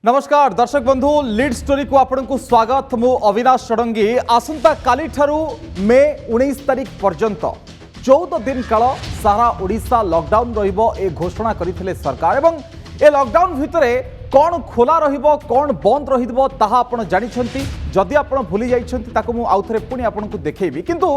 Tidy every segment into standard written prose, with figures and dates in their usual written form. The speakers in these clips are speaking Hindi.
नमस्कार दर्शक बंधु लीड स्टोरी को आपन को स्वागत। मु अविनाश षडंगी। आसंता काली ठारू मे 19 तारिख पर्यंत 14 दिन काल सारा ओडिशा लॉकडाउन रहिबो ए घोषणा करथिले सरकार। एवं ए लॉकडाउन भितरे कौन खोला रहिबो कौन बंद रहिबो ताहा आपण जानिछंती। जदि आपण भूली जाइछंती ताको मु आउथरे पुनी आपण को देखैबी। किंतु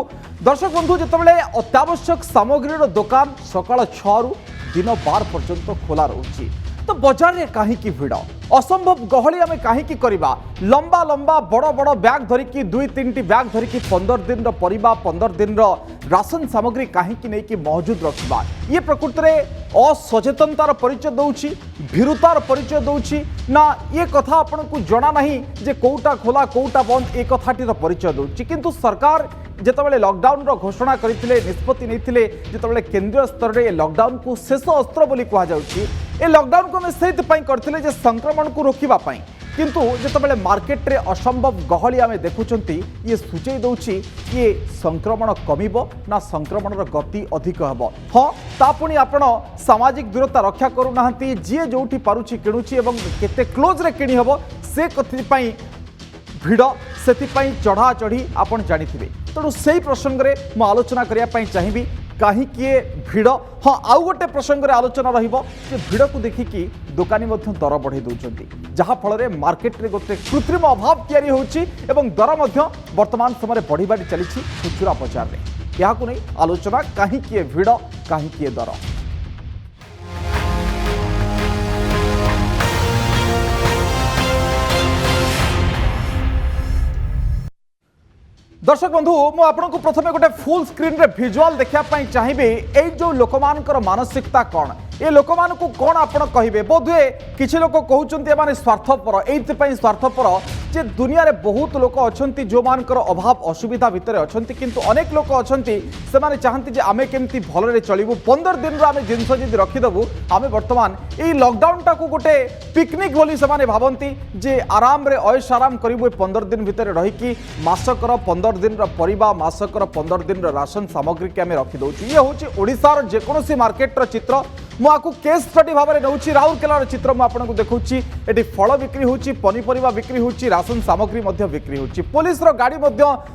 दर्शक बंधु जेतबेले अत्यावश्यक सामग्रीर दुकान सकाळ 6 रु दिन 12 पर्यंत खोला रहउची तो बजार में कहीं भिड़ असंभव गहली आम कहीं करवा। लंबा लंबा बड़ बड़ बैग धरिकी 2-3 बैग धरिकी 15 दिन परिबा 15 दिन राशन सामग्री कहीं नहीं मौजूद रखा। ये प्रकृति में असचेतनतार परिचय दौची, भीरुतार परिचय दौची ना ये कथा आपन को जना नहीं जे कोउटा खोला कोउटा बंद ए कथाटीर परिचय दौची। किंतु सरकार जेतबेले लॉकडाउन रो घोषणा करथिले निष्पत्ति नैथिले जेतबेले केंद्रीय स्तर रे लॉकडाउन को शेष अस्त्र बोली कहा जाउची। ए लॉकडाउन को में सेति पई करथिले जे संक्रमण को रोकिबा पई। किंतु जेतबेले मार्केट रे असंभव गहली आमे देखुचंती ये सूचई दउची ये संक्रमण कमिबो ना संक्रमण रो गति अधिक हबो। हां ता पुनी आपण सामाजिक दूरता रक्षा करू नाहंती। जे जोठी पारुची किणुची एवं केते क्लोज रे किणी हबो से कथि पई भिड़ से चढ़ा चढ़ी आपड़ जानी। तेणु से प्रसंग में मु आलोचना करने चाहिए कहीं किए भिड़। हाँ आउ गोटे प्रसंग में आलोचना भिड़ को देखिकी दुकानी दर बढ़े दौरान जहाँफल मार्केट रे गोटे कृत्रिम अभाव तैयारी होची एवं दर वर्तमान समय बढ़िबार चली खुचुरा बजार में। यह नहीं आलोचना कहीं किए भिड़ कहीं किए दर। दर्शक बंधु मु आपन को प्रथमे गोटे फुल स्क्रीन रे विजुअल देखापी चाहिए। ये जो लोक मानकर मानसिकता कौन ये लोक मान को कौन आपन कहे बोधे किसी लोक कहते माने स्वार्थपर ये स्वार्थपर जे दुनिया रे बहुत लोक अच्छा जो मानकर अभाव असुविधा भितर अच्छा किंतु अनेक लोक अच्छा से माने चाहती जे आमे केमती भलरे चलिबू 15 दिन रो आमे जिंस जदि रखिदेबू आमे वर्तमान ये लॉकडाउन टाकू गोटे पिकनिक बोली से माने भावंती जे आराम रे ऐश आराम करिबू 15 दिन भितर रहिकी मासकर 15 दिन रो परिबा मासकर 15 दिन रो राशन सामग्री के आमे रखि दउची। ये होची ओडिसार जेकोसी मार्केट रो चित्र। मुझे केस स्टडी भाव में नौ राउरकेलार चित्र मुझे देखुची। ये फल बिक्री होची पनीपरिया बिक्री होची राशन सामग्री बिक्री होची। पुलिस रो गाड़ी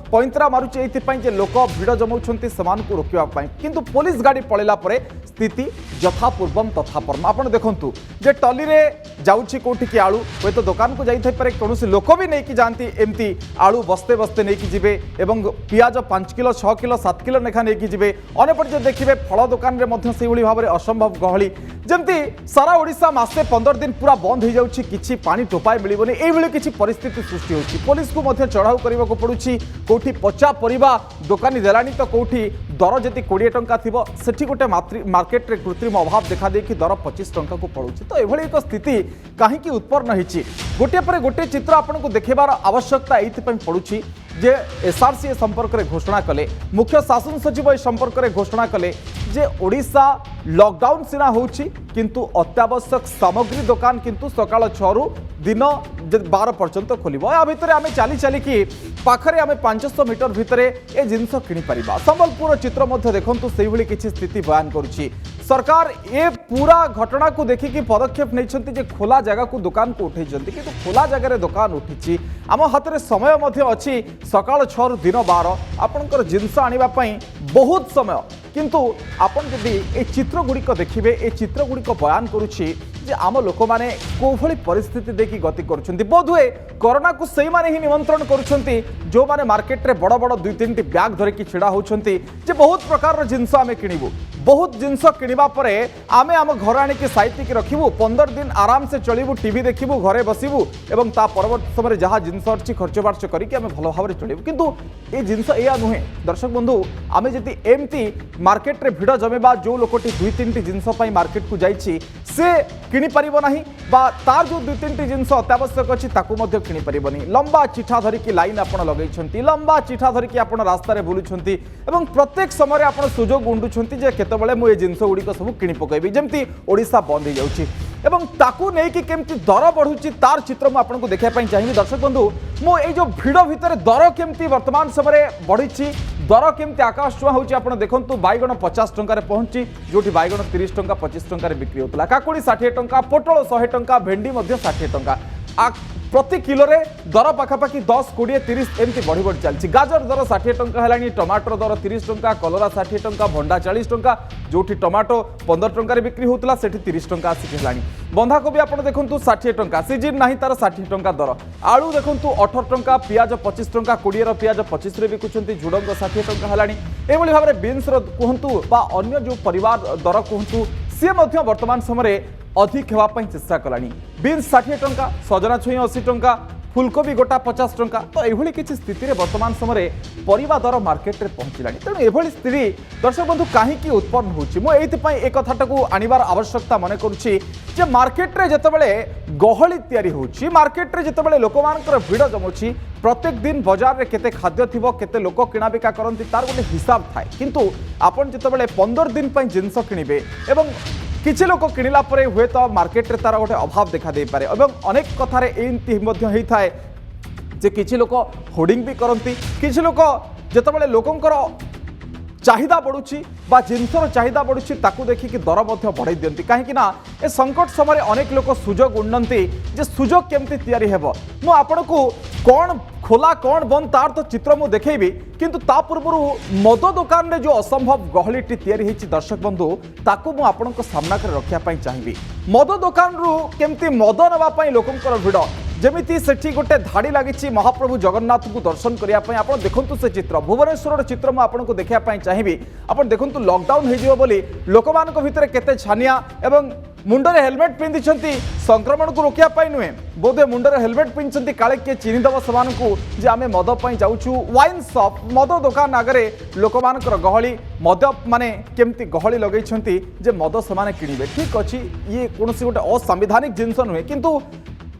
पैंतरा मारुचे ये लोक भिड़ जमाउछंती समान को रोकवा किंतु पुलिस गाड़ी पड़ेला परे स्थिति यथा पूर्वम तथा परम। आपन देखंतु जे टली रे जाउची कोठी की आलू हे तो दुकान को जाई थाई पारे कोनोसी लोक भी नहीं कि जानती एमती आलू बस्ते बस्ते नहीं कि जिवे एवं पियाज 5 किलो 6 किलो 7 किलो नेखा नहीं कि जिवे। अनेपटे जो देखिए फल दुकान रे मध्य से भाव में असंभव गहली जमती सारा ओडिशा मासे 15 दिन पूरा बंद हो जाउची किछि पानी टोपाए मिलिबोनी एभली किछि परिस्थिति सृष्टि होची। पुलिस को मध्य चढ़ाऊ करबा को पडुची कोठी पचा परिबा दुकानी देलानी तो कोठी दर जति 20 टंका थिबो सेठी गोटे मार्केट रे कृत्रिम अभाव देखा दे कि दर 25 टंका को पडुची। तो एभली एक स्थिति काहे कि उत्पन्न हिची गोटे पर गोटे चित्र आपन को देखेबार आवश्यकता एथि पय पडुची जे एसआरसी संपर्क में घोषणा कले मुख्य शासन सचिव संपर्क में घोषणा कले जे ओडिशा लॉकडाउन सिना होची किंतु अत्यावश्यक सामग्री दुकान किंतु सकाळ 6 रु दिन 12 पर्यंत खोलिबो। या भितरे आमे चाली चाली की पाखरे आमे 500 मीटर भितरे ए जिंस किनि परिबा। संबलपुर चित्र मध्ये देखंतु सेही भली किछि स्थिति बयान करूची। सरकार ए पूरा घटना को देखिकी पदक्षेप नहीं जे खोला जगह को दुकान को उठे किंतु खोला जगह दुकान उठी आम हाथ में समय अच्छी सकाळ 6 रु दिन 12 आपणकर जिनस आने बहुत समय किंतु आपन जदि ए चित्र गुड़िक देखिए ए चित्र गुड़िक बयान करुच्ची जे आम लोक मैंने कोभली परिस्थिति देखी गति करुछंती। बोधुए कोरोना को सही माने ही निमंत्रण करुछंती जो माने मार्केट रे बड़ बड़ 2-3 बैग धरिकी छिड़ा होछंती जे बहुत प्रकार जिनस आमे किनिबू बहुत जिनस किनिबा परे आमे आम घर आनिकी साइतिकी रखिबू 15 दिन आराम से चलिबू टीवी देखिबू घरे बसिबू एवं ता परवर्ती समय जहाँ जिनस अच्छी खर्च बार्च करके आमे भल भाव चलिबू किंतु ए जिनस एया नुहे। दर्शक बंधु आमे जदि एमती मार्केट रे भिड़ जमेबा जो लोकटी 2-3 जिनस पई मार्केट को जाइछि से किनी परिबो नाही बा तार जो 2-3 जिनस अत्यावश्यक अछि ताकू मध्ये किनी परिबोनी। लंबा चिठा धरिकी लाइन आपण लगैछंती लंबा चिठा धरिकी आपण रास्ता रे बुलुछंती एवं प्रत्येक समय आपण सुजोग गुंडुछंती जे केतेबेले मु ए जिनस गुड़िक सब किनी पकैबी जमती ओडिशा बंद हो जाउछि एवं ताकू नहीं कि केमती दर बढ़ुची तार चित्र मुझे आपको देखा चाहिए। दर्शक बंधु मो ये जो भिड़ भितर दर केमती वर्तमान समय बढ़ी दर केमती आकाश छुआ होची आपण देखंतु बैगण 50 टंका पहुंची जोटी बैगण 30 टंका 25 टंका बिक्री होता काकुड़ी 60 टंका पोटल 100 टंका भेंडी 60 टंका प्रति किलो रे दर पाखापाखि 10 20 30 एमती बढ़ी बढ़ी चलती। गाजर दर 60 टंका है, टमाटर दर 30 टंका, कलरा 60 टंका, भंडा 40 टंका, जो टमाटो 15 टंका बिक्री होता से 30 टंका आसिक बंधाकोबी आप देखो 60 टंका, सीजन ना तार 60 टंका दर। आलू देखो 18 टंका, पियाज 25 टंका, 20 पियाज 25 बिकुंट, झुडंग 60 टंका है। यह भाव में बीन्स कहतु अन्य जो परिवार दर कहतु सी वर्तमान समय अधिक होगापी चेष्टा कलानी। बीन्स 60 टंका, सजना छुई 80 टंका, फुलकोबी गोटा 50 टंका। तो यह किसी स्थिति में वर्तमान समय परिवा दर मार्केट में पहुँचला। तेणु यह स्थिति दर्शक बंधु कहीं उत्पन्न होती कथाटा को आनबार आवश्यकता मन कर मार्केट में जितेबाला गहली तैयारी होची, मार्केट में जितेबाला लोक मानकर भिड़ जमुची, प्रत्येक दिन बाजार में केते खाद्य थिबो, केते लोक किना बिका करंती तार गोटे हिसाब थाए। किंतु आपण जितेबाला 15 दिन पई जिंस किनिबे एवं किछि लोक किनिला परे हुए तो मार्केट रे तार गोटे अभाव देखा दे पारे। एवं अनेक कथार एमती होई थाए जे किछि लोक होर्डिंग भी करंती, किछि लोक जितेबाला लोकंकर चाहिदा बढ़ुची बा जिनसर चाहिदा बढ़ुची ताकू देखिकी दर मध्य बढ़ाई दियंती। कहीं ए संकट समय अनेक लोक सुजोग उन्नती जे सुजोग केमती तैयारी हेबो। मु आपण को कौन खोला कौन बंद तार तो चित्र मु देखेबी, किंतु ता पूर्व मद दुकान रे जो असंभव गहलीटी तैयारी होईची दर्शक बंधु ताकू मु आपण को सामना कर रखिया पई चाहिबी। मद दुकान रु केमती मद नवा पई लोकंकर भिड़, जमिति सेठी गोटे धाड़ी लगी महाप्रभु जगन्नाथ को दर्शन करने आप देखु से चित्र भुवनेश्वर चित्र मुझे आपको देखापी चाहिए। आप देखु लॉकडाउन हो लोक मान भितर केते छानिया एवं मुंडरे हेलमेट पिंधि संक्रमण को रोकने नुहे, बोधे मुंडरे हेलमेट पिंधि काले किए चिन्हिदेव से आम मद जाऊँ। वाइन शॉप मद दुकान आगे लोक मानकर गहली मद माने केमती गहली लगे मद से किणवे। ठीक अच्छे ये कौन गोटे असंवैधानिक जिनस नुहे, किंतु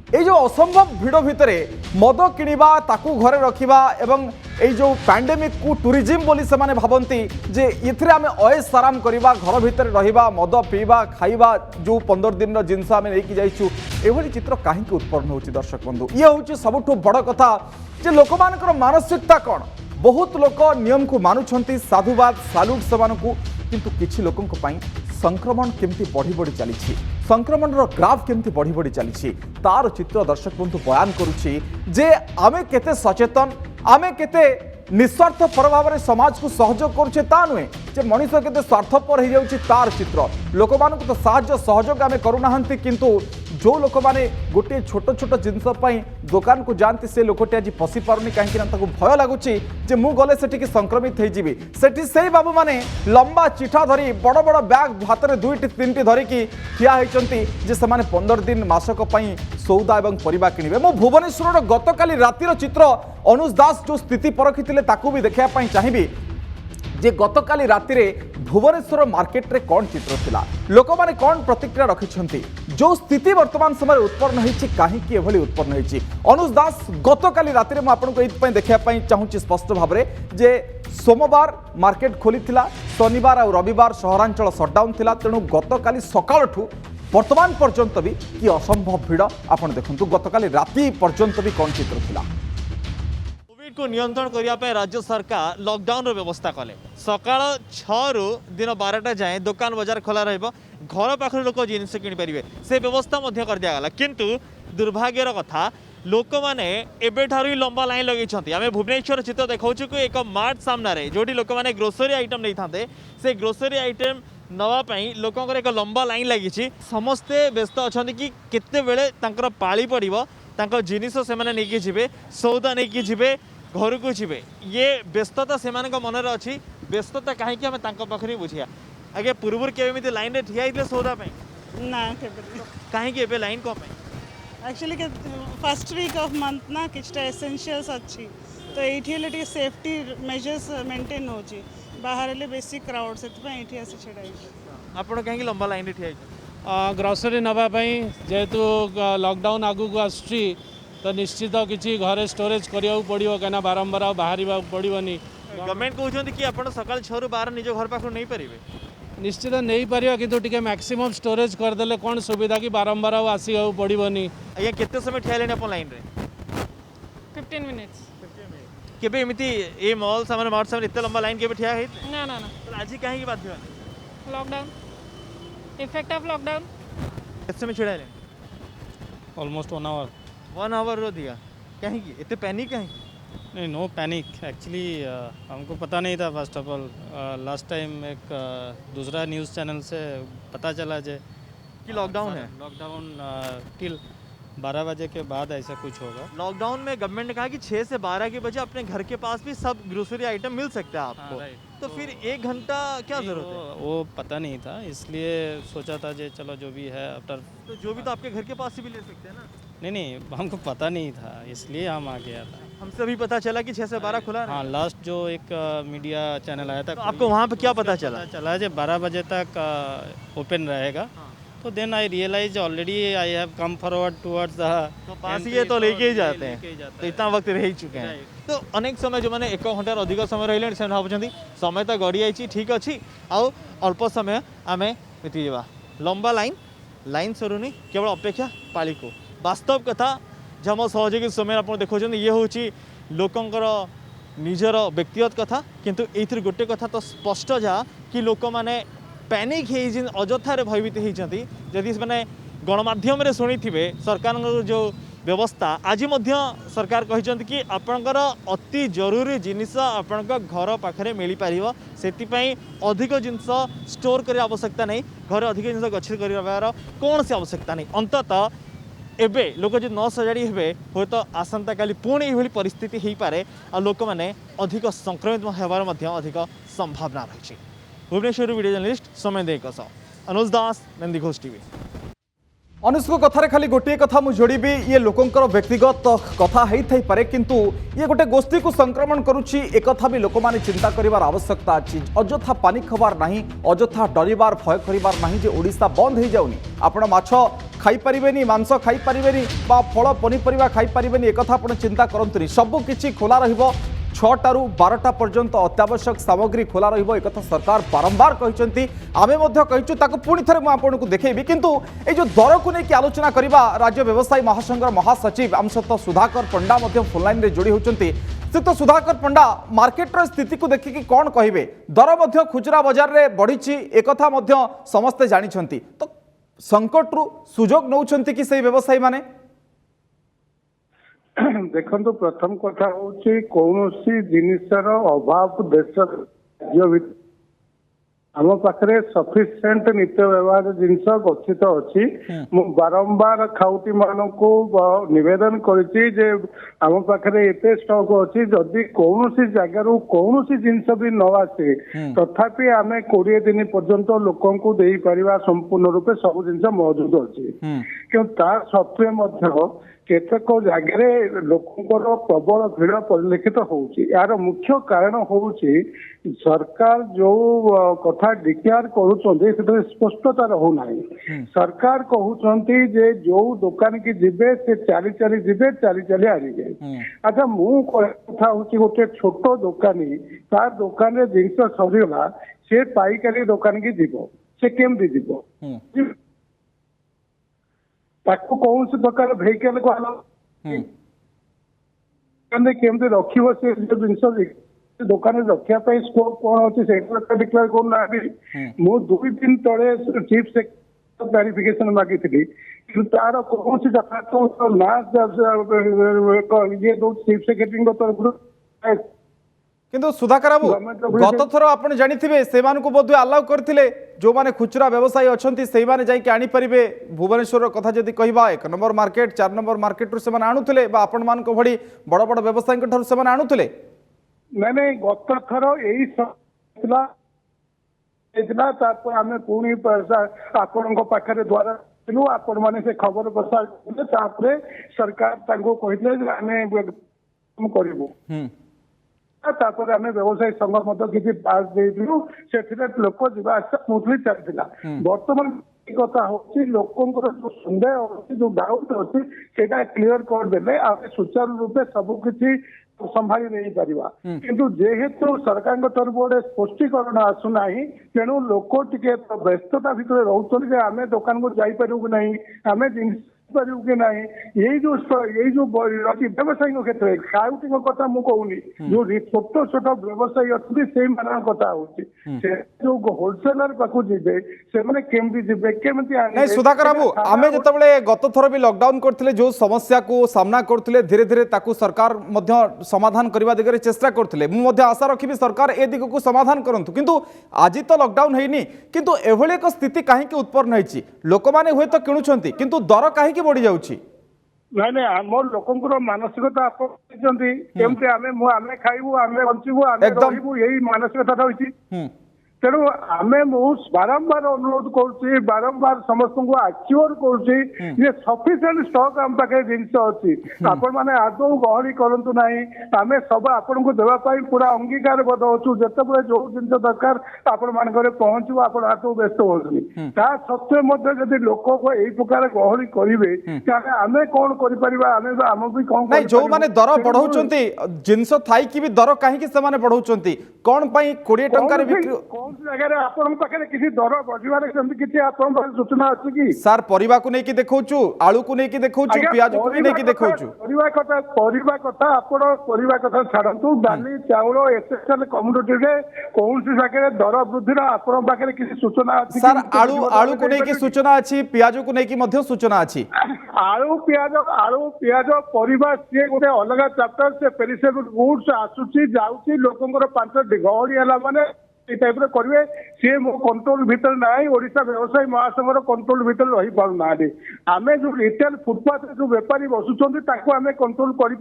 ये जो असंभव भिड़ भितर मद किणवा ताकू घरे रखा एवं ये जो पैंडेमिक को टूरिज्म बोली से माने भावती जे इथिरे आमे ऐश आराम करवा, घर भितर रहिबा, मद पीवा खाइबा, जो 15 दिन जिनस आमे लेके जाइछु एभली चित्र कहीं उत्पन्न होची। दर्शक बंधु ये हूँ सबुठु बड़ कथा जे लोक मानकर मानसिकता कौन। बहुत लोक नियम को मानुछंती, साधुवाद साल्यूट सेमानकु, किंतु किछि लोकंक पई संक्रमण केमती बढ़ी बढ़ी चली, संक्रमण ग्राफ केमती बढ़ी बढ़ी चली तार चित्र दर्शक बंधु बयान करुछि जे आमे केते सचेतन, आमे केते निस्वार्थपर भाव में समाज को सहयोग करुचे ता नुहे जे मनीष केते स्वार्थपर हो जाउछि तार चित्र। लोक मानक तो साहाय्य सहयोग आमे करूनाहांती, किंतु जो लोक माने गोटे छोट छोट जिनस दुकान को जाती से लोकटी आज फसी पारुनी कहीं भय लगुच मु गले से संक्रमित होगी। से बाबू माने लंबा चिठा धरी बड़ बड़ बैग हाथ में 2-3 धरिकी ठिया होती जे से 15 दिन मासक सौदा एवं परिबा किणवे। मु भुवनेश्वर गतकाली रातिर चित्र अनुज दास जो स्थिति परखिथिले ताकू भी देखा चाहिए जे गतकाली रातिरे भुवनेश्वर मार्केट रे कौन चित्र थिला, लोक माने कौन प्रतिक्रिया रखिछंती, जो स्थिति वर्तमान समय उत्पन्न होईछि काहेकि एभली उत्पन्न होईछि। अनुज दास गतकाली रातिरे म आपनको एइपई देखिया पई चाहूछि स्पष्ट भाबरे जे सोमवार मार्केट खोली थिला, शनिवार और रविवार सहरांचल शटडाउन थिला, तेणु गतकाली सकाळठू वर्तमान पर्यंत भी कि असंभव भिड़ आपण देखंतु गतकाली राति पर्यंत भी कौन चित्र थिला। कोविड को नियंत्रण करने राज्य सरकार लॉकडाउन व्यवस्था कले। सकाळ 6 रु दिन 12टा जाए दुकान बाजार खोला रहिबो, घर पाखर लोक जिनिस किनि परिबे से व्यवस्था मध्य कर दिया गला। किंतु दुर्भाग्यर कथा लोक माने एबे ठारू लंबा लाइन लगे। आम भुवनेश्वर चित्र देखाऊँ कि एक मार्ट सामने जोटी लोक माने ग्रोसरी आइटम नहीं था से ग्रोसरी आइटम नवापाई लोकंर एक लंबा लाइन लगी। समस्ते व्यस्त अच्छा कि केते बेले तांकर पाली पड़ो तांकर जिनिस से नहीं जीवे, सौदा नहीं जीवे, घर को जीवे। ये व्यस्तता से मनर अच्छी व्यस्तता कहीं पाखे बुझिया। आगे पूर्व के लाइन रे ठिया होते सौदा ना कहीं लाइन कम actually first week of month ना किछटा एसेंशियल्स अच्छी तो ये सेफ्टी मेजर्स मेंटेन हो बाहर बेसी क्राउड से आपण कहीं लंबा लाइन रे ठिया ग्रोसरी नापाई जेहेतु लॉकडाउन आगू को आसुची तो निश्चित किसी घरे स्टोरेज करिया पड़ो कहीं बारंबार बाहर पड़ोनी। गवर्नमेंट कहते कि आप सकाल 6 रु 12 निज घर पाखु नहीं पारे निश्चित नहीं पार कि मैक्सिमम स्टोरेज करदे कौन सुविधा कि बारंबार आसो पड़ोनी। आज्ञा केते समय ठिया लेने अपन लाइन रे 15 मिनिट्स केबे एमिति ए मॉल सामने मार्ट सामने इतना लंबा लाइन केबे ठिया है ना ना ना तो आज कहीं की बात है लॉकडाउन इफेक्ट ऑफ लॉकडाउन कितने समय छिड़ा ले ऑलमोस्ट 1 आवर 1 आवर रो दिया कहीं की इतने पैनिक कहीं नहीं, नो पैनिक एक्चुअली। हमको पता नहीं था first of all. Last time एक दूसरा न्यूज़ चैनल से पता चला जे कि लॉकडाउन है। लॉकडाउन टिल 12 बजे के बाद ऐसा कुछ होगा। लॉकडाउन में गवर्नमेंट ने कहा कि 6 से 12 के बजे अपने घर के पास भी सब ग्रोसरी आइटम मिल सकता है आपको। right. तो फिर 1 घंटा क्या नहीं, जरूरत है? वो पता नहीं था, इसलिए सोचा था जे चलो जो भी है आफ्टर। तो जो भी तो आपके घर के पास से भी ले सकते हैं ना। नहीं, हमको पता नहीं था, इसलिए हम आ गया था। हमसे भी पता चला कि 6 से 12 खुला है। हाँ, लास्ट जो एक मीडिया चैनल आया था, तो आपको वहाँ पे क्या पता चला? चला जे 12 बजे तक ओपन रहेगा। तो then I realise already I have come forward towards the तो पास ही है तो लेके ही जाते हैं। तो इतना वक्त रह ही चुके हैं। तो अनेक समय जो मैंने 1 घंटार अधिक समय रही से भावुं समय तो गड़ी आई ठीक अच्छी आउ अल्प समय आम बीती जावा लंबा लाइन सरुनी केवल अपेक्षा पाली को वास्तव कथा जम सहयोगी समय आप देखुं ये हूँ लोकंर निजर व्यक्तिगत कथा किंतु ये गोटे कथा तो स्पष्ट जहाँ कि लोक मैंने पैनिक हो अजथार भयभीत होती जदि से गणमाध्यम शुणी सरकार जो व्यवस्था आज सरकार कहते कि आपणकर अति जरूरी जिनिस आपण घर पाखे मिल पार से अधिक जिनस स्टोर करने आवश्यकता नहीं घर अधिक जिन गच्छित कर कौन सी आवश्यकता नहीं अंततः एबे लोक जो न सजाड़ी हे हूँ तो आसंता काली पुणी ये परिस्थिति हो पारे आ लोक मैंने अधिक संक्रमित होबार अधिक संभावना रही। भुवनेश्वर वीडियो जर्नलिस्ट समय देख अनुज दास नंदी घोष टीवी। अनुज को कथार खाली गोटे कथा मुझे जोड़बी ये लोकंर व्यक्तिगत कथा होई पारे किंतु ये गोटे गोष्ठी को संक्रमण करुच्ची एक भी लोक मैंने चिंता करिवार आवश्यकता अच्छी अजथा पानिक हबार नहीं अजथा डरिवार भय करिवार नहीं जे ओडिशा बंद हो जाउनी आपण माछ खाई परिबेनी मांस खाई परिबेनी बा फल पनीपरिया खाई परिबेनी एक कथा आपण चिंता करंतुनी सब किछि खोला रहिबो 6टारू 12टा पर्यंत अत्यावश्यक सामग्री खोला रहिबो एक कथा सरकार बारंबार कहिसंती आमे मध्ये कहिछु ताको पुणी थरे मु आपनको देखैबी किंतु ए जो दर को नै कि आलोचना करिबा राज्य व्यवसायी महासंघर महासचिव आम सहित सुधाकर पंडा मध्ये फोन लाइन रे जोड़ी होचंती तो सुधाकर पंडा मार्केट रो स्थिति को देखिकी कौन कहिबे दर मध्ये खुचरा बाजार रे बढ़िछि एक कथा मध्ये समस्ते जानि छंती तो संकट रु सुजोग नौछंती कि सेही व्यवसायी माने देखो प्रथम कथा हूँ कौन सी जिनसर अभाव देश आम पाखे सफिसीयंट नित्य व्यवहार जिनस गच्छित अच्छी मु बारंबार खाउटी मान को निवेदन करें आम पाखे एत स्टॉक अच्छी जदि कौन सी जगार कौन सी जिनस भी न आसे तथापि आम 20 दिन पर्यंत लोक दे पार संपूर्ण रूपे सब जिन मौजूद अच्छी क्यों ता सत्वे केतक जगह लोकंर प्रबल भिड़ परिलक्षित होउछि यार मुख्य कारण होउछि सरकार जो कथा डिक्लेयर करूछन्ते से स्पष्टता रहू नाही सरकार कहउछन्ती जे जो दुकान की जिबे से चाली चाली जिबे चाली चाली आनिबे अच्छा मु कथा होउछि गोटे छोट दुकानी तार दुकान रे जिंस सरीला से पाइकारी दुकान की जीवो से केमदी जीवो ताको कौन से प्रकार भेहिकल को आलो केमती रखिबो से जिनस दुकान रखिया स्कोप कौन अच्छी से डिक्लेयर करना मु 2 दिन तले चीफ सेक्रेटरी क्लारिफिकेशन मागी थी तार कौन सी जगह ना ये दो चीफ सेक्रेटरी तरफ किंतु सुधाकर बाबू गत थर आप जानिथिबे सेमान को बोध अलाउ करथिले जो माने खुचरा व्यवसायी अछंती सेही माने जाई के आनी परिबे भुवनेश्वर कथा जदि कहबा 1 नंबर मार्केट 4 नंबर मार्केट रु सेमान आणुथिले बा आपण मान को भडी बड़ बड़ व्यवसायी के ठर सेमान आणुथिले नहीं गत थर यही आम पुणी आपण पाखे द्वारा आपण मैंने से खबर प्रसार सरकार कहते आम करूँ तापर आम व्यवसायी संघ मत किसी पास देलु से लोक जावा स्मूथली चलता बर्तमान कथा हूँ लोकंर जो सन्देह अच्छी जो डाउट अच्छी से क्लीयर करदे आम सुचारू रूपे सबकि संभाली नहीं पारिबा किंतु जेहेतु सरकार तरफ गोटे स्पष्टीकरण आसुना तेणु लोक टिके व्यस्तता भितर रोचे आम दुकान को जापर नहीं आम पारू कि नहीं यही जो व्यवसायी क्षेत्र में खाउटी कथा मुझे कहूनी जो छोट छोट व्यवसायी अच्छे से कथा जो होलसेलर पाक जी से केमती जीवे केमती नहीं सुधाकर बाबू आमे जतबेले गत थर भी लॉकडाउन करथिले जो समस्या को सामना करथिले धीरे धीरे ताकू सरकार मध्य समाधान करबा दिगरे चेष्टा करथिले मु मध्य आशा रखिबि सरकार ए दिग को समाधान करंतु किंतु आज तो लॉकडाउन हेनी किंतु एभले एक स्थिति काहे के उत्पन्न होईची लोक माने हुए तो किणुछंती किंतु दर काहे के बढ़ी जाउची नहीं नहीं आम लोकंर मानसिकता आपमती आम खाइबू आम बचबू आम रही यही मानसिकता रही तेणु आम बारंबार अनुरोध करुच्ची बारंबार समस्त को आश्योर करुच्ची सफिसीयंट स्टॉक आम पाखे जिनस अच्छी आपण मैंने आदौ गहली करूँ ना आम सब आपन को देवाई पूरा अंगीकार बद अच्छु जिते जो जिन दरकार आपण मान पहुंचू आप आदौ व्यस्त होनी ता सत्वे जब लोक को यही प्रकार गहली करेंगे आम कौन आम भी कौन नहीं जो माने दर बढ़ाउछंती जिनस थाई की भी दर काहे से माने बढ़ाउछंती कोन पई 20 टंका रे बिक्री कौन जगह आपन पाखे किसी दर बढ़िबार किसी आपन सूचना अछि कि सर परिवा को नेकी देखौछु आलू को नेकी देखौछु प्याज को भी नेकी देखौछु परिवा कथा आपन परिवा कथा छाड़ंतु दाली चाउल एसेंशियल कमोडिटी रे कौन सी जगह दर वृद्धि आपन पाखे किसी सूचना अछि सर आलू को नेकी सूचना अछि प्याज को नेकी मध्य सूचना अछि आलू प्याज परिवा से गोटे अलग चैप्टर से पेरिसेबल गुड्स आसुची जाउची लोकंकर 5 गहली हला माने टाइप करेंगे सी मो कंट्रोल भीतर ना ओडिशा व्यवसायी महासंघर कंट्रोल भीतर रही पार ना आम जो रिटेल फुटपाथ जो बेपारी बसुँच आम कंट्रोल करें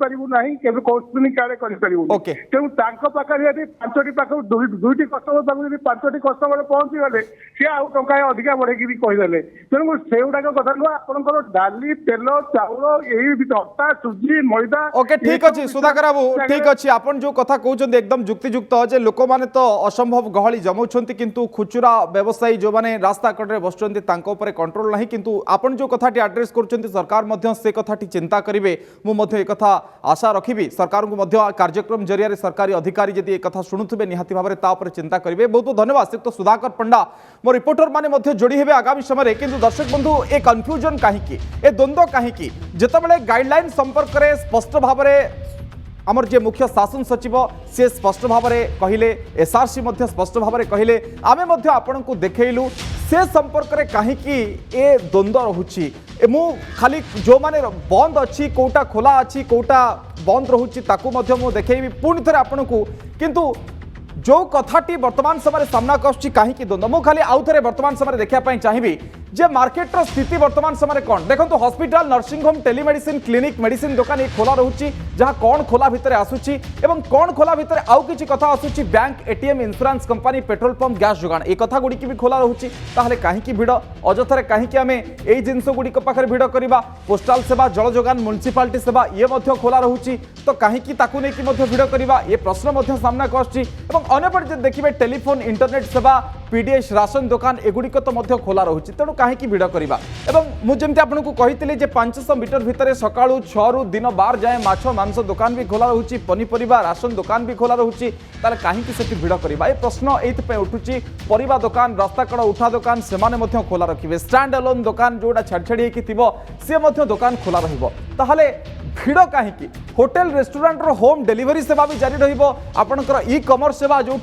कौन कार्य करूँ तेणु पाखे 5टी पाख 2टी कस्टमर पाख 5टी कस्टमर पहुंची गले सी आउ टंका अधिका बढ़ेगी कहीदेले तेणु से गुड़ाक कथा नुह आपंकर डाली तेल चाउल यही अटा सुजी मैदा ओके ठीक अच्छे सुधाकर बाबू ठीक अच्छे आपन जो कथा कहते एकदम जुक्तियुक्त जे लोक मैंने तो असंभव गहली जमाउछंती किंतु खुचुरा व्यवसायी जो माने रास्ता कड़े बसुछंती तांको ऊपर कंट्रोल नहीं किंतु आपन जो कथाटी एड्रेस करछंती सरकार मध्य से कथाटी चिंता करिवे मु मध्य एक कथा आशा रखिबी सरकार को मध्य कार्यक्रम जरिया सरकारी अधिकारी यदि एक कथा शुणुथिबे निहाती भाबरे ता ऊपर चिंता करिवे बहुत बहुत धन्यवाद श्रीयुक्त सुधाकर पंडा मो रिपोर्टर माने मध्य जोड़ी हेबे आगामी समय किंतु दर्शक बंधु ए कन्फ्यूजन काहे की ए द्वंद्व काहे की जेतेबेले गाइडलाइन संपर्क रे स्पष्ट भाबरे आमर जे मुख्य शासन सचिव से स्पष्ट भाव में कहले एसआरसी स्पष्ट भाव में कहले आमे मध्य आपण को देखैलु से संपर्क में कहीं ए द्वंद्व रोची मु खाली जो माने बंद अच्छी कोटा खोला अच्छी कोटा बंद रोची ताकू मध्य मु देखैबी पुणी थे आपण को किंतु जो कथाटी वर्तमान समय सामना आसुची कहीं द्वंद्व मु खाली आउ थे वर्तमान समय देखापी चाहिए जे मार्केटर स्थिति वर्तमान समय कौन देखो hospital nursing home telemedicine clinic medicine दुकान ये खोला रोची जहाँ कौन खोला भितर आसुची एवं कौन खोला भितर आउ किछि कथा आसुची bank ATM insurance company petrol pump gas जोगाण ए कथा गुड़ी भी खोला रोची ताहले कहीं भिड़ अजथारे कहीं आम यही जिनस गुड़ी पाखे भिड़ करवा पोस्टाल सेवा जल जोगान म्युनिसिपालिटी सेवा ये खोला रोची तो कहीं भिड़ करवा ये प्रश्न सामना आसुची देखिए टेलीफोन इंटरनेट सेवा पीडीएस राशन दुकान एगुड़िक तो खोला रोची तेणु कहीं भिड़ करवा मुझे आपको कही 500 मीटर भितर सका 6 रु दिन 12 जाए माछ मांस दुकान भी खोला रोची पनीपरिया राशन दुकान भी खोला रोची कहीं से भिड़ करवा ये प्रश्न ये उठुची परिवा दुकान रास्ता कड़ उठा दुकान से खोला रखिए स्टैंड अलोन दुकान जोड़ा छाड़ छाड़ी सी दुकान खोला रहा भिड़ कहीं होटेल रेस्टोरेंट होम डिलीवरी सेवा भी जारी रहा ई कमर्स सेवा जो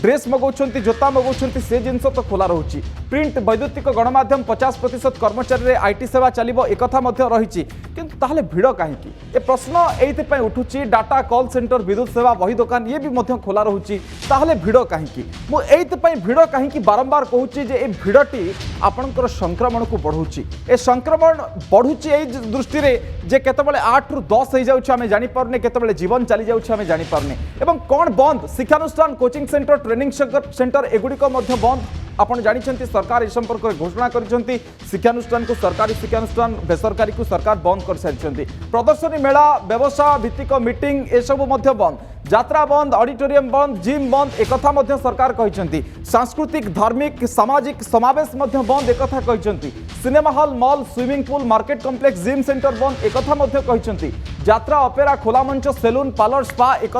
ड्रेस मगाउछंती जोता मगाउछंती से जिनस तो खोला रोची प्रिंट वैद्युतिक गणमाध्यम 50% कर्मचारी आईटी सेवा चलिबो एक कथा मध्य रहिछि किंतु ताहले भिड़ काहे की ए प्रश्न एइति पय उठुछि डाटा कॉल सेंटर विद्युत सेवा वही दुकान ये भी मध्य खोला रोची ताहले भिड़ काहे की मु एइति पय भिड़ काहे की बारंबार कहूछि जे ए भिड़टी आपनकर संक्रमण को बढ़ुछि ए संक्रमण बढ़ुछि एई दृष्टि रे जे केतबेले 8 रु 10 हो जाउछि आमे जानि पारने केतबेले जीवन चली जाउछि आमे जानि पारने एवं कोन बंद शिक्षानुष्ठान कोचिंग सेंटर ट्रेनिंग सेंटर एगुड़िक बंद आपन जानिछंती सरकार इस संपर्क में घोषणा करिसेंती शिक्षानुष्ठान को सरकारी शिक्षानुष्ठान बेसरकारी को सरकार बंद कर सारिसेंती प्रदर्शनी मेला व्यवसाय भित्तिक मीटिंग ए सब मध्य बंद यात्रा बंद ऑडिटोरियम बंद जिम बंद एक कथा मध्य सरकार कहिसेंती सांस्कृतिक धार्मिक सामाजिक समावेश मध्य बंद एक कथा कहिसेंती cinema hall mall swimming pool market complex gym centre बंद एक कथा मध्य कहिसेंती যাত্রা অপেরা খোলা মঞ্চ সেলুন পার্লর স্পা এক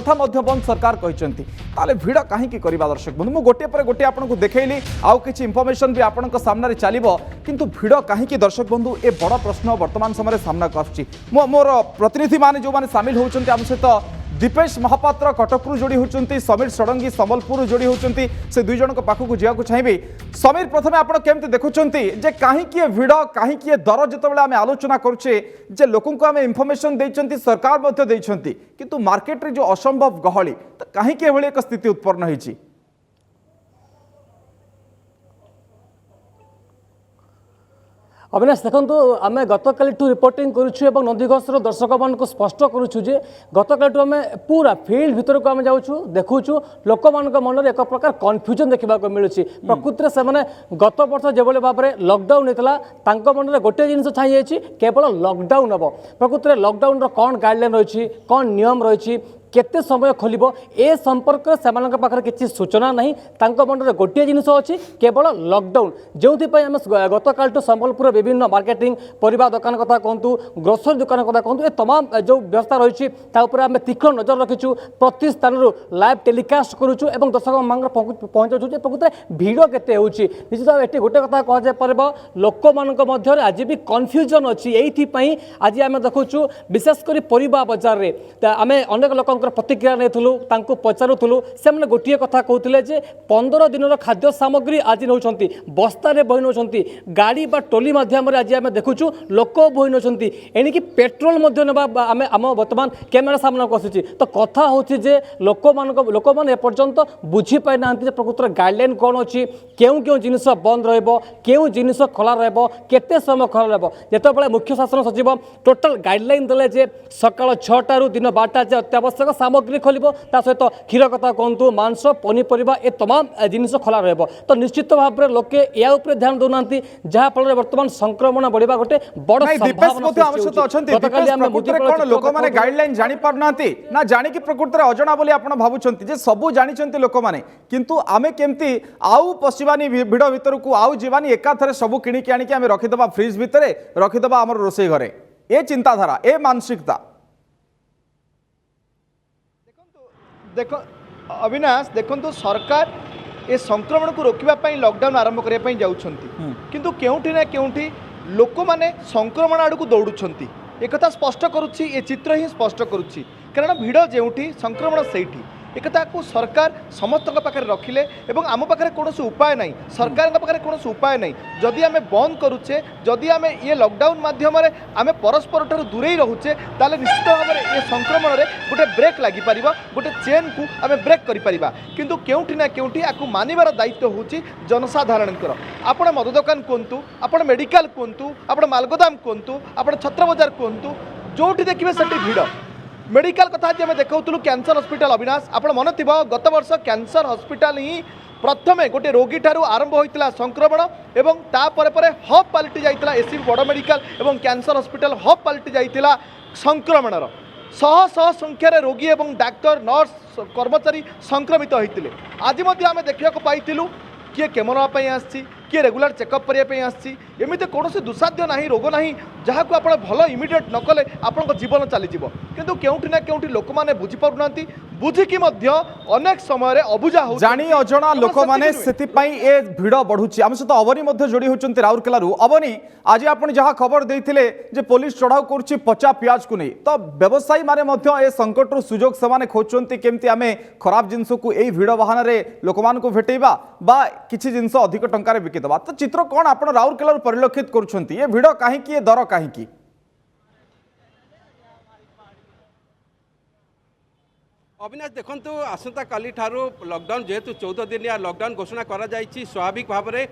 বন্ধ সরকার कहते তাহলে ভিড় কাহিঁকি করা দর্শক বন্ধু মু গোটিয়ে পরে গোটিয়ে আপনার দেখাইলি আউ কিছু ইনফরমেশন বি আপনার সামনে চালিব কিন্তু ভিড় কাহিঁকি দর্শক বন্ধু এ বড় প্রশ্ন বর্তমান সময় সামনাକୁ আসছে মোর প্রতিনিধি মানে যে সামিল হচ্ছেন আম সহিত दीपेश महापात्र कटकू जोड़ी होती समीर षडंगी संबलपुर जोड़ी होती से दुई जन पाखक जावाक चाहिए समीर प्रथम आप केमती देखुं जे कहीं भिड़ कहीं दर जो आम आलोचना करुचे जे लोक आम इनफर्मेशन देते सरकार देते किंतु मार्केट रे जो असंभव गहली तो कहीं एक स्थिति उत्पन्न होती अविनाश देखो आम गतकाली रिपोर्टिंग करुँ नंदीघोष दर्शक मान स्पष्ट करुँ जे गतकाली आम पूरा फील्ड भीतर को आम जाऊँ देखु लोक मान मन में एक प्रकार कन्फ्यूजन देखा मिलूँ प्रकृति से मैंने गत वर्ष जो भाव में लॉकडाउन होता मन में गोटे जिन छाई केवल लॉकडाउन हम प्रकृति में लॉकडाउन कौन गाइडलाइन रही कौन नियम रही केते समय खोलिबो ए संपर्क से पाखे किसी सूचना नहीं मन में गोटे जिन अच्छी केवल लॉकडाउन जो आम गतकाल संबलपुर विभिन्न मार्केटिंग परिवा दुकान कथा कहतु ग्रोसरी दुकान कथा कहतु ए तमाम जो व्यवस्था रही आम तीक्ष्ण नजर रखीचु प्रति स्थान लाइव टेलीकास्ट करुचु और दर्शक मान पहुँचाऊँ प्रकृत भिड़ केते होची निश्चित भाव ये गोटे कथा कह लोक मान आज भी कन्फ्यूजन अच्छी ये आज आम देखु विशेषकर परिवा बजार में आम अनेक लोक प्रतिक्रिया नहीं पचारूलु से गोटे कथा कहते जे 15 दिन खाद्य सामग्री आज नौ बस्तार बही नौ गाड़ी बा टोली माध्यम आज आम देखु लोक बही नौ एणिकी पेट्रोल आम आम बर्तमान कैमेरा सामना को आसी तो कथा हूँ लोक मैंने एपर्यंत बुझीपाई ना प्रकृत गाइडलाइन कौन अच्छी क्यों क्यों जिनिस बंद क्यों जिनिस खोला केते समय खोला जिते मुख्य शासन सचिव टोटाल गाइडलाइन देले जे सकाळ 6 दिन 12 जाए अत्यावश्यक सामग्री खोल सहित क्षीर कथा कहतु मांस पनीपरिया ए तमाम जिनिस खोला रहा तो निश्चित भाव में लोके या ध्यान दौना जहाँफल बर्तमान संक्रमण बढ़ा गोटे बड़ लोक मैंने गाइडलाइन जानी पारना ना जानिकी प्रकृति में अजना बोली आप भावुं सबू जानी लोक मैंने किंतु आमे केमती आउ पशिबानी भिड़ भितर को आउ जीवानी एकाथरे सबू किणिकी आनिकी आमे रखिदबा फ्रिज भितर रखिदबा आमर रोषेई घरे ए चिंताधारा ए मानसिकता देख अविनाश देखो सरकार ए संक्रमण को रोकने लॉकडाउन आरंभ करने जाऊँगी किंतु केउठी ना केउठी लोक माने संक्रमण आड़ को दौड़ुंट एक स्पष्ट करुच्ची ए चित्र ही स्पष्ट करुच्ची कारण भिड़ जेउठी संक्रमण सेठी एक को सरकार समस्त पाखे रखिले एवं आम पाखे कौन उपाय नहीं सरकार पाखे कौन उपाय नहीं जदि आम बंद करुचे जदि आम ये लॉकडाउन माध्यम आम परस्पर ठार दूरे रोचे ताले निश्चित भाव में ये संक्रमण में गोटे ब्रेक लगी पार गोटे चेन को आम ब्रेक करिपरिबा किंतु केउठी ना केउठी आकु मानिबार दायित्व होची जनसाधारणकर आपण मद दुकान कहतु आपण मेडिकल कहतु आपण मालगोदाम कहतु आपण छत्र बाजार कहतु जोठी देखिए सेठी भिड़ मेडिकल कथा आज आम देखा कैंसर हॉस्पिटल अविनाश आप मन थी गत वर्ष कैंसर हॉस्पिटल ही प्रथमे गोटे रोगी ठारू आरंभ होता संक्रमण एवं तापर हब पलटि जाता एससी बड़ मेडिकल एवं कैंसर हॉस्पिटल हब पलटि जाता संक्रमणर शह शह संख्यार रोगी एवं डाक्तर नर्स कर्मचारी संक्रमित होते आज आम देखा पाइलु किए केमो नापी आसी किए रेगुलर चेकअप करने आमती कौन दुसाध्य ना रोग ना जहाँ को आप भल इमिडिएट न कले आपण जीवन चलीज किंतु केउठी ना केउठी लोक मैंने बुझीपार बुझिकी अनेक समय अबुझा हो जानी अजना लोक मैंने से भिड़ बढ़ुची आम सहित अवनी जोड़ी होती राउरकेला अवनी आज आप जहाँ खबर देते पुलिस चढ़ाऊ कर पचा पियाज को नहीं तो व्यवसायी मैंने संकट सुजोग से खोजते केमती आम खराब जिनस को यही भिड़ बाहन लोक मान भेटेबा बा किसी जिनस अधिक टंकार बिकिदबा तो चित्र कौन आप राउरकेला परिलक्षित करुँच ये भिड़ कहीं दर कहीं अविनाश देखो आसंता काली ठारू लॉकडाउन जेहेतु 14 दिन या लॉकडाउन घोषणा करा जायछि स्वाभाविक भाव में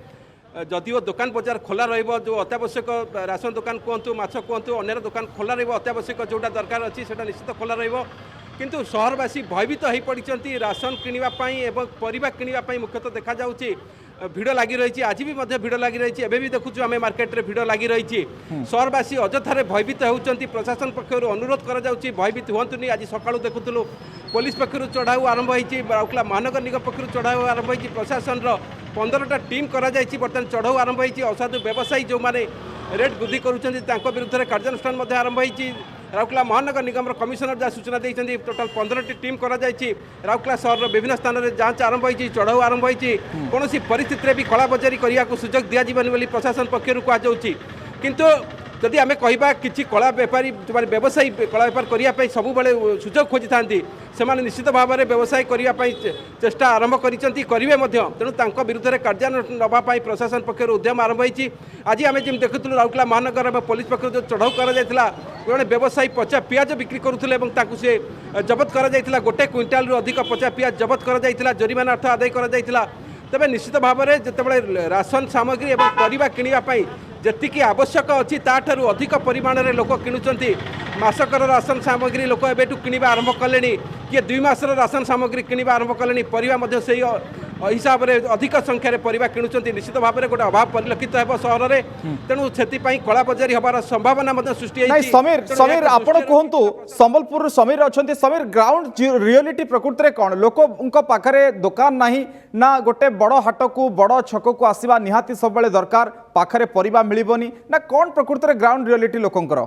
जदिव दुकान बजार खोला रहिबो जो अत्यावश्यक राशन दुकान कहतु माछ कहतु अन्य दुकान खोला रहिबो अत्यावश्यक जोटा दरकार अच्छी से निश्चित खोला रहिबो किंतु सहरवासी भयभीत हो पड़ती राशन किणापी एवं परिवा किणापी मुख्यतः देखा जाउछि भिड़ लगी रही आज भी भिड़ लगी रही एवं भी देखुँ आम मार्केट रे भिड़ लगी रही सहरवासी अजथार भयभीत होती प्रशासन पक्षर अनुरोध कर भयभीत हुंतुनि आज सका देखुलु पुलिस पक्षर चढ़ाऊ आरंभ होती राउरकेला महानगर निगम पक्षर चढ़ाऊ आरंभ होती प्रशासन 15टा टीम बर्तमान चढ़ाऊ आरंभ होती असाधु व्यवसायी जो मैंने रेट वृद्धि करुँच विरुद्ध में कार्यानुष्ठान आरंभ होती राउरकेला महानगर निगम कमिशनर जहाँ सूचना देते टोटाल 15टी टीम कराई राउरकेला सहर विभिन्न स्थान में जांच आरंभ होती चढ़ाऊ आरंभ होती कौन परिस्थिति में भी कला बजारी करने को सुजोग दिज्वनी प्रशासन पक्षर कहुच्छी किंतु जदि आम कह कि कला बेपारी जो व्यवसायी कला बेपार करने सब सुजोग खोजी था से निश्चित भाव में व्यवसाय करने चेष्टा आरंभ करेंगे तेणु विरुद्ध में कार्यान्वयन नापी प्रशासन पक्षर उद्यम आरंभ होती आज आम जमी देखुलू राउरकेला महानगर में पुलिस पक्ष जो चढ़ाऊ कर व्यवसायी पचा पियाज बिक्री करुले से जबत कर गोटे क्विंटाल रु अधिक पचा पियाज जबत कर जरिमाना अर्थ आदाय कर तेज निश्चित भाव में जिते राशन सामग्री और परिवा किणापी जी आवश्यक अच्छी ताठू अधिक परिमाण में लोक किणुंट मासकर राशन सामग्री लोक एवं किणवा आरंभ कले किए 2 मासर राशन सामग्री किणवा आरंभ कले परिवा से हिसाब से अधिक संख्यार परिवा किणुंट निश्चित भाव में गोटे अभाव परिलक्षित हो सहर में तेणु से कला बजारी हबार संभावना सृष्टि नहीं समीर समीर आपण कहतु संबलपुर समीर अच्छा समीर ग्राउंड रियलिटी प्रकृति में कौन लोक पाखे दुकान नहीं ना गोटे बड़ हाट को बड़ छक को आसवा निहाती सब दरकार पाखे परिवा मिलबनी ना कौन प्रकृति में ग्राउंड रियलिटी लोकंकर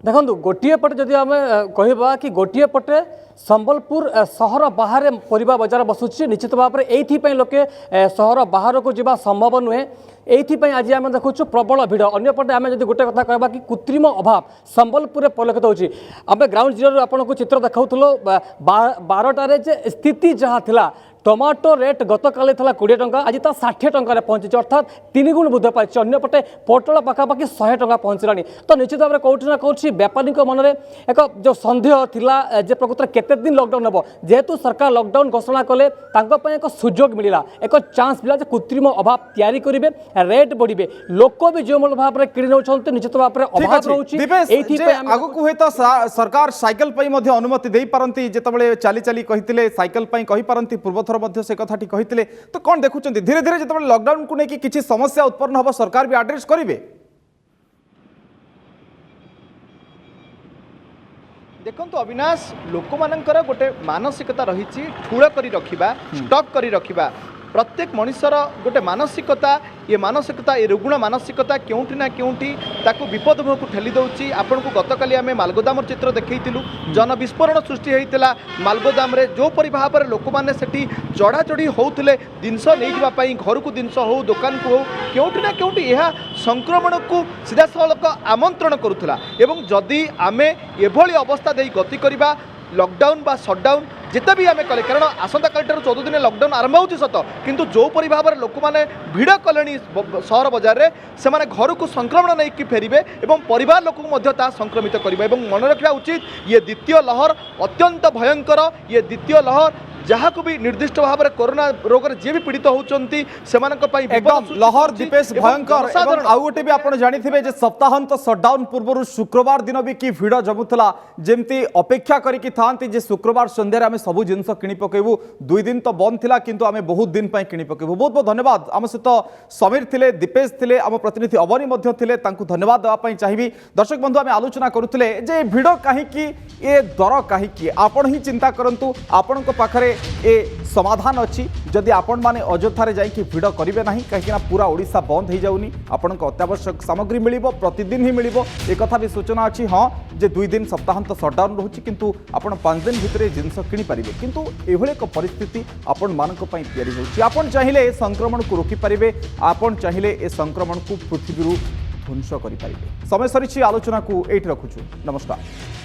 देखो गोटे पटे जदि आम कह कि गोटे पटे संबलपुर सहर बाहर परिबा बजार बसुची निश्चित भाव में ये लोके सहर बाहर को जावा संभव नुहे ये आज आम देखु प्रबल भिड़ अंपटे आम जब गोटे कथा कहवा कि कृत्रिम अभाव संबलपुर परिलक्षित होची आम ग्राउंड जीरो आपको चित्र देखाऊँ 12टार स्थिति जहाँ थिला टमाटो रेट गत काली था 20 टंका आज तो 60 टंकार पहुंची अर्थात 3 गुण वृद्धि पाई अंपटे पोटल पाखापाखि 100 टंका पहुँचलानी तो निश्चित भाव में कौटी ना कौटी बेपारी मन में एक जो सन्देह थिला जे प्रकृत में केते दिन लॉकडाउन हम जेहेतु सरकार लॉकडाउन घोषणा कले एक सुजोग मिला एक चांस मिला कृत्रिम अभाव तैयारी करेंगे रेट बढ़े लोक भी जो भाव में किणी नौ निश्चित भाव में अभाव रोचे तो सरकार साइकिल अनुमति दे पारती जिते चली चली कही साइकिल कही पारती पूर्व से कथाटी कही तो कौन देखुं धीरे धीरे जो लॉकडाउन को लेकिन किसी समस्या उत्पन्न हम सरकार भी आड्रेस करेंगे देखो अविनाश लोक मानकर गोटे मानसिकता रही ठूल कर रखा स्टक कर रखा प्रत्येक मनुष्यर गोटे मानसिकता ये रुग्ण मानसिकता क्योंटी ना क्योंटी ताकू विपद मुह को ठेली दौची आपन को गतकाली आम मालगोदाम चित्र देखैतिलु जन विस्फोरण सृष्टि होता मालगोदाम जो भाव में लोक मैंने से चढ़ा चढ़ी होते जिनस नहीं घर को जिनस हो दुकान को हो क्योंटी ना क्योंटी यह संक्रमण को सीधा सड़क आमंत्रण करुला एवं जदि आम एभली अवस्था दे गति करवा लॉकडाउन बा शटडाउन जिते भी आम कले कारण आसंता काली 14 दिन लॉकडाउन आरंभ होती सत किंतु जो परि भाव में लोक मैंने भिड़ कले सहर बजार में से घर को संक्रमण नहीं फेरबे और परिवार लोक संक्रमित करेंगे मन रखा उचित ये द्वितीय लहर अत्यंत भयंकर ये द्वितीय लहर जहाँ को भी निर्दिष्ट भाव में कोरोना रोग जी भी पीड़ित होती एकदम लहर दीपेश भयंकर आउ गोटे भी आप जानी सप्ताहांत सटडाउन पूर्व शुक्रवार दिन भी कि भिड़ जमुला जमती अपेक्षा करके था शुक्रवार संध्यार आम सब जिनस कि पकेबू 2 दिन तो बंद थिला किंतु आम बहुत दिन कि पकेबू बहुत बहुत धन्यवाद आम सहित समीर थे दीपेश थे आम प्रतिनिधि अवनी थे धन्यवाद देवाई चाहिए दर्शक बंधु आम आलोचना करुले जे भिड़ कहीं ए दर कहीं आपण ही चिंता करूँ आपण पाखे ए समाधान अच्छी जदि आपण माने अयोध्या जाइए भिड़ करेंगे ना कहीं पूरा ओडिशा बंद हो जाऊनी आपण अत्यावश्यक सामग्री मिल प्रतिदिन ही मिल एक भी सूचना अच्छी हाँ जे 2 दिन सप्ताहांत सटडाउन रोचे किंतु आपण 5 दिन भितर जिनस किनी पारिबे किंतु एभले एक परिस्थिति आपण मानक पई तयारी होछि आपण चाहिए संक्रमण को रोकी पारिबे आपण चाहिए ए संक्रमण को पृथ्वी ध्वंस करि पारिबे समय सरिछि आलोचना को एठी रखुछु नमस्कार।